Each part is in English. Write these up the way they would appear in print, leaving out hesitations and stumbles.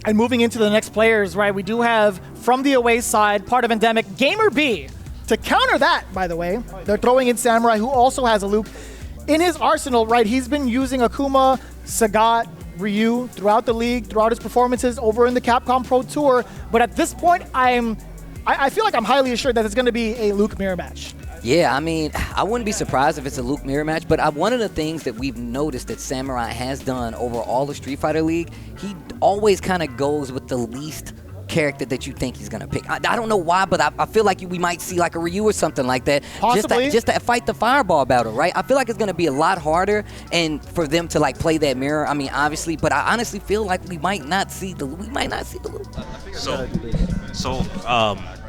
And moving into the next players, right, we do have, from the away side, part of Endemic, GamerBee. To counter that, by the way, they're throwing in Samurai, who also has a Luke in his arsenal, right? He's been using Akuma, Sagat, Ryu throughout the league, throughout his performances over in the Capcom Pro Tour. But at this point, I feel like I'm highly assured that it's going to be a Luke mirror match. Yeah, I mean, I wouldn't be surprised if it's a Luke mirror match, but one of the things that we've noticed that Samurai has done over all the Street Fighter League, he always kind of goes with the least character that you think he's going to pick. I don't know why, but I feel like we might see like a Ryu or something like that. Possibly. Just to fight the fireball battle, right? I feel like it's going to be a lot harder and for them to like play that mirror. I mean, obviously, but I honestly feel like we might not see the Luke. So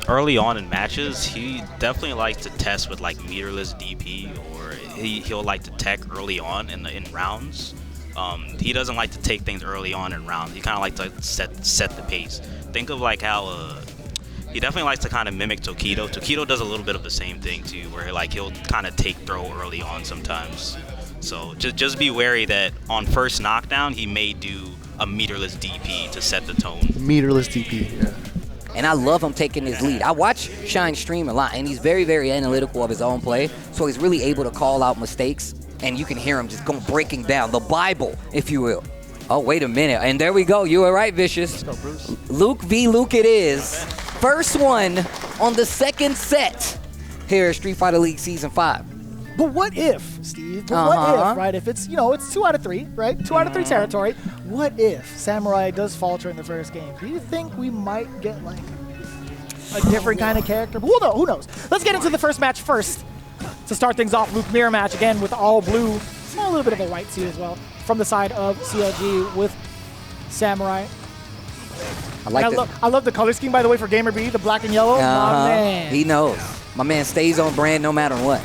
early on in matches, he definitely likes to test with like meterless DP, or he'll like to tech early on in rounds. He doesn't like to take things early on in rounds. He kind of likes to set the pace. Think of like how he definitely likes to kind of mimic Tokido. Tokido does a little bit of the same thing too, where like he'll kind of take throw early on sometimes. So just be wary that on first knockdown he may do a meterless DP to set the tone. Meterless DP, yeah. And I love him taking his lead. I watch Shine stream a lot, and he's very, very analytical of his own play, so he's really able to call out mistakes, and you can hear him just breaking down the Bible, if you will. Oh, wait a minute. And there we go. You were right, Vicious. Let's go, Bruce. Luke v. Luke it is. First one on the second set here at Street Fighter League Season 5. But what if, Steve? But what if, right? If it's, it's 2 out of 3, right? 2 out of 3 territory. What if Samurai does falter in the first game? Do you think we might get, like, a different kind of character? But who knows? Let's get into the first match first. To start things off, Luke mirror match again with all blue. A little bit of a white suit as well. From the side of CLG with Samurai. I love the color scheme, by the way, for GamerBee, the black and yellow. My man. He knows. My man stays on brand no matter what.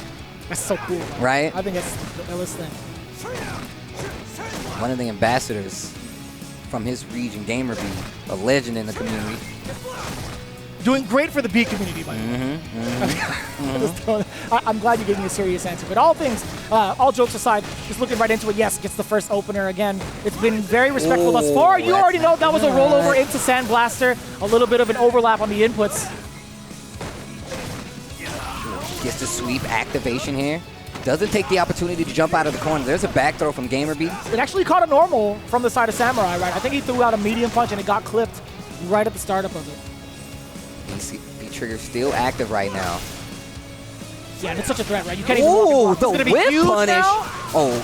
That's so cool. Right? I think that's the illest thing. One of the ambassadors from his region, GamerBee, a legend in the community. Doing great for the B community, by the way. I'm glad you gave me a serious answer. But all jokes aside, just looking right into it, yes, gets the first opener again. It's been very respectful thus far. You already know that was a rollover into Sandblaster. A little bit of an overlap on the inputs. Gets the sweep activation here. Doesn't take the opportunity to jump out of the corner. There's a back throw from GamerBee. It actually caught a normal from the side of Samurai, right? I think he threw out a medium punch and it got clipped right at the startup of it. B-trigger still active right now. Yeah, and it's such a threat, right? You can't even walk the whip punish. Now. Oh.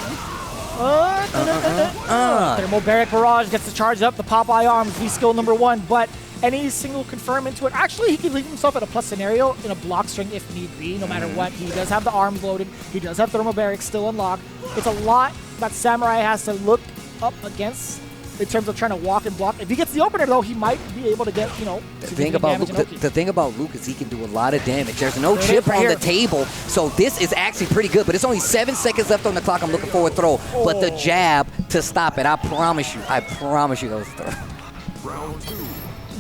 Thermobaric Barrage gets the charge up, the Popeye Arms, V-skill #1, but any single confirm into it. Actually, he can leave himself at a plus scenario in a block string if need be, no matter what. He does have the arms loaded. He does have Thermobaric still unlocked. It's a lot that Samurai has to look up against in terms of trying to walk and block. If he gets the opener, though, he might be able to get, the thing about Luke is he can do a lot of damage. There's no chip on the table, so this is actually pretty good, but it's only 7 seconds left on the clock. I'm looking for a throw, but the jab to stop it, I promise you that was a throw. Round 2.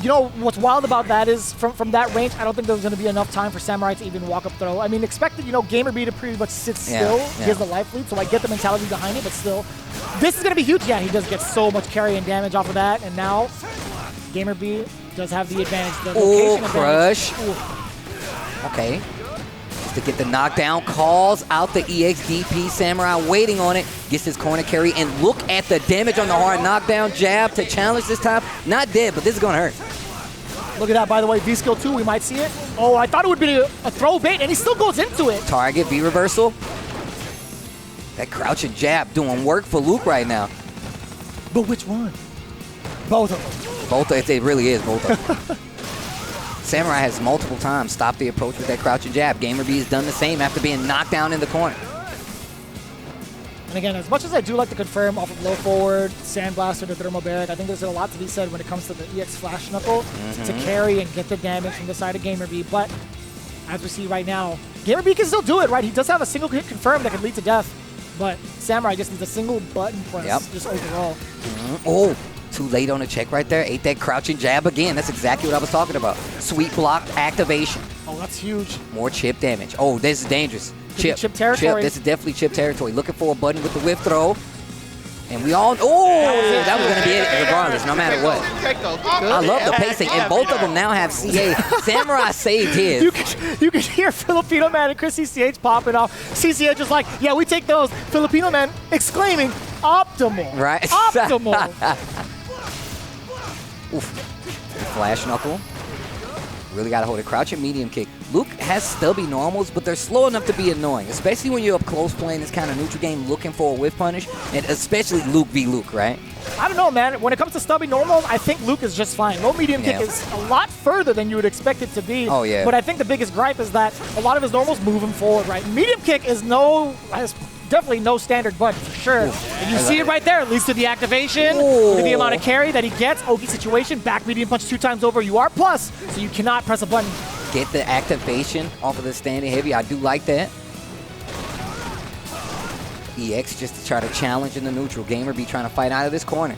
What's wild about that is from that range, I don't think there was going to be enough time for Samurai to even walk up throw. I mean, expected, GamerBee to pretty much sit still. Yeah. He has the life lead, so I get the mentality behind it, but still. This is going to be huge. Yeah, he does get so much carry and damage off of that, and now GamerBee does have the advantage. The location crush. Advantage. Okay. To get the knockdown, calls out the EXDP. Samurai waiting on it, gets his corner carry, and look at the damage on the hard knockdown jab to challenge this time. Not dead, but this is going to hurt. Look at that, by the way, V-skill 2, we might see it. Oh, I thought it would be a throw bait, and he still goes into it. Target, V-reversal. That crouching jab doing work for Luke right now. But which one? Both of them. It really is both of them. Samurai has multiple times stopped the approach with that crouching jab. GamerBee has done the same after being knocked down in the corner. And again, as much as I do like to confirm off of low forward, Sandblaster to Thermobaric, I think there's a lot to be said when it comes to the EX Flash Knuckle to carry and get the damage from the side of GamerBee. But as we see right now, GamerBee can still do it, right? He does have a single hit confirm that can lead to death, but Samurai just needs a single button press just overall. Oh, too late on the check right there. Ate that crouching jab again. That's exactly what I was talking about. Sweet block activation. Oh, that's huge. More chip damage. Oh, this is dangerous. Chip territory. This is definitely chip territory. Looking for a button with the whip throw. And we all, that was going to be it regardless, no matter what. I love the pacing, and both of them now have CA. Samurai saved his. You could hear Filipino Man and Chris CCH popping off. CCH is like, yeah, we take those. Filipino Man exclaiming, optimal. Right. Optimal. Oof. Flash knuckle. Really got to hold it. Crouch and medium kick. Luke has stubby normals, but they're slow enough to be annoying, especially when you're up close playing this kind of neutral game looking for a whiff punish, and especially Luke v. Luke, right? I don't know, man. When it comes to stubby normals, I think Luke is just fine. Low medium kick is a lot further than you would expect it to be. Oh, yeah. But I think the biggest gripe is that a lot of his normals move him forward, right? Medium kick is definitely no standard button, for sure. And you see it right there. It leads to the activation. Look at the amount of carry that he gets. Oki situation, back medium punch 2 times over. You are plus, so you cannot press a button. Get the activation off of the standing heavy. I do like that. EX just to try to challenge in the neutral. GamerBee trying to fight out of this corner.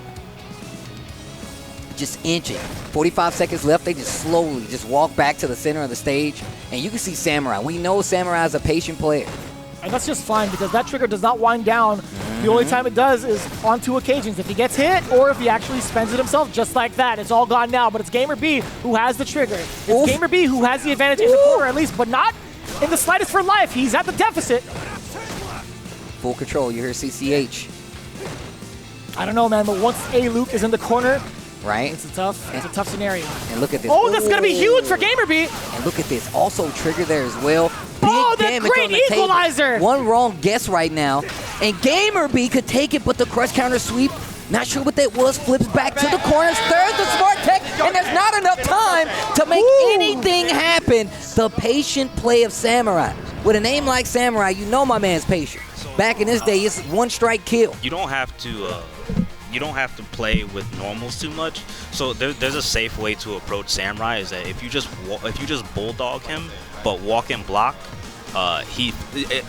Just inching. 45 seconds left. They just slowly just walk back to the center of the stage. And you can see Samurai. We know Samurai is a patient player. And that's just fine because that trigger does not wind down. The only time it does is on 2 occasions. If he gets hit or if he actually spends it himself, just like that. It's all gone now, but it's GamerBee who has the trigger. It's GamerBee who has the advantage in the corner at least, but not in the slightest for life. He's at the deficit. Full control. You hear CCH. I don't know, man, but once Luke is in the corner, right? It's a tough scenario. And look at this. Oh, that's going to be huge for GamerBee. And look at this. Also trigger there as well. Oh, the great equalizer! Table. One wrong guess right now, and GamerBee could take it, but the crush counter sweep, not sure what that was, flips back to the corners, third the smart tech, and there's not enough time to make anything happen. The patient play of Samurai. With a name like Samurai, you know my man's patient. Back in this day, it's 1 strike kill. You don't have to play with normals too much. So there's a safe way to approach Samurai. Is that if you just bulldog him, but walk and block, he,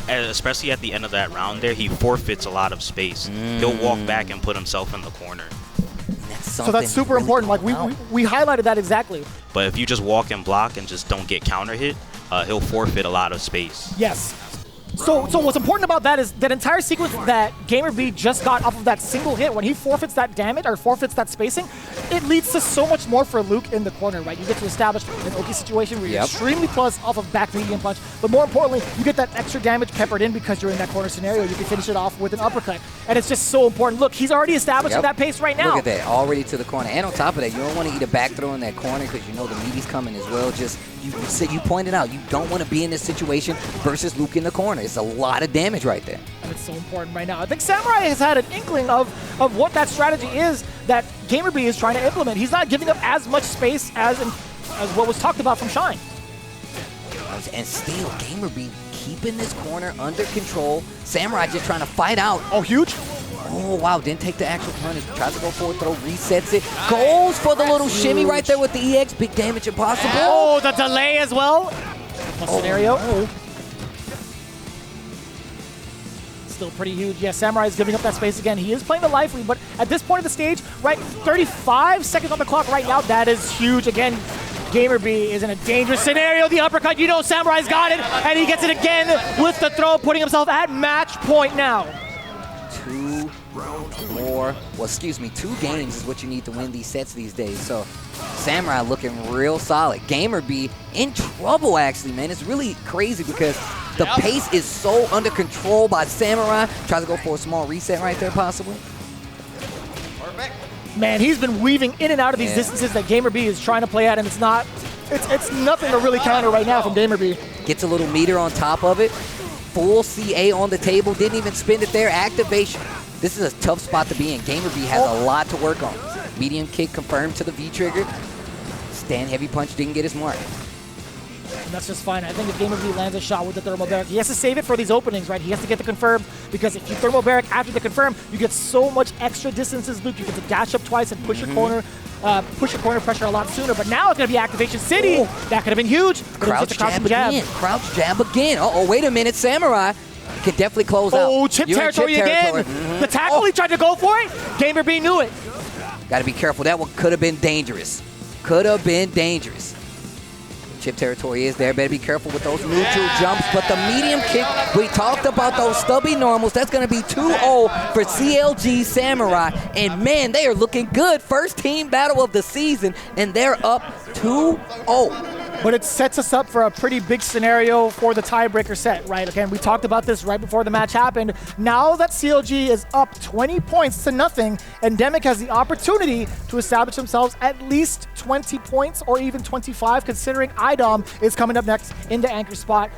especially at the end of that round there, he forfeits a lot of space. He'll walk back and put himself in the corner. So that's super really important. Like we highlighted that exactly. But if you just walk and block and just don't get counter hit, he'll forfeit a lot of space. Yes. So what's important about that is that entire sequence that GamerBee just got off of that single hit, when he forfeits that damage or forfeits that spacing, it leads to so much more for Luke in the corner, right? You get to establish an Oki situation where you're extremely plus off of back medium punch, but more importantly, you get that extra damage peppered in because you're in that corner scenario. You can finish it off with an uppercut, and it's just so important. Look, he's already establishing that pace right now. Look at that, already to the corner. And on top of that, you don't want to eat a back throw in that corner because you know the meaty's coming as well. Just you pointed out, you don't want to be in this situation versus Luke in the corner. It's a lot of damage right there. And it's so important right now. I think Samurai has had an inkling of what that strategy is that GamerBee is trying to implement. He's not giving up as much space as what was talked about from Shine. And still, GamerBee keeping this corner under control. Samurai just trying to fight out. Oh, huge. Oh, wow, didn't take the actual punish. Tries to go forward throw, resets it. Goes for the little shimmy right there with the EX. Big damage impossible. Oh, the delay as well. Scenario. Still pretty huge. Yeah, Samurai is giving up that space again. He is playing the life lead, but at this point of the stage, right, 35 seconds on the clock right now. That is huge. Again, GamerBee is in a dangerous scenario. The uppercut, you know Samurai's got it, and he gets it again with the throw, putting himself at match point now. 2 games is what you need to win these sets these days. So Samurai looking real solid. GamerBee in trouble, actually, man. It's really crazy because the pace is so under control by Samurai. Tries to go for a small reset right there, possibly. Man, he's been weaving in and out of these distances that GamerBee is trying to play at, and it's nothing to really counter right now from GamerBee. Gets a little meter on top of it. Full CA on the table. Didn't even spend it there. Activation. This is a tough spot to be in. GamerBee has a lot to work on. Medium kick confirmed to the V trigger. Stand heavy punch didn't get his mark. And that's just fine. I think if GamerBee lands a shot with the thermal barrack, he has to save it for these openings, right? He has to get the confirm, because if you thermal barrack after the confirm, you get so much extra distances, Luke. You get to dash up twice and push your corner pressure a lot sooner. But now it's going to be Activation City. That could have been huge. Crouch jab again. Crouch jab again. Uh-oh, wait a minute. Samurai can definitely close out. Oh, chip territory again. The tackle, he tried to go for it. GamerBee knew it. Got to be careful. That one could have been dangerous. Could have been dangerous. chip territory is there. Better be careful with those neutral jumps. But the medium kick, we talked about those stubby normals. That's going to be 2-0 for CLG Samurai. And, man, they are looking good. First team battle of the season, and they're up 2-0. But it sets us up for a pretty big scenario for the tiebreaker set, right? Again, we talked about this right before the match happened. Now that CLG is up 20 points to nothing, Endemic has the opportunity to establish themselves at least 20 points or even 25, considering IDOM is coming up next in the anchor spot.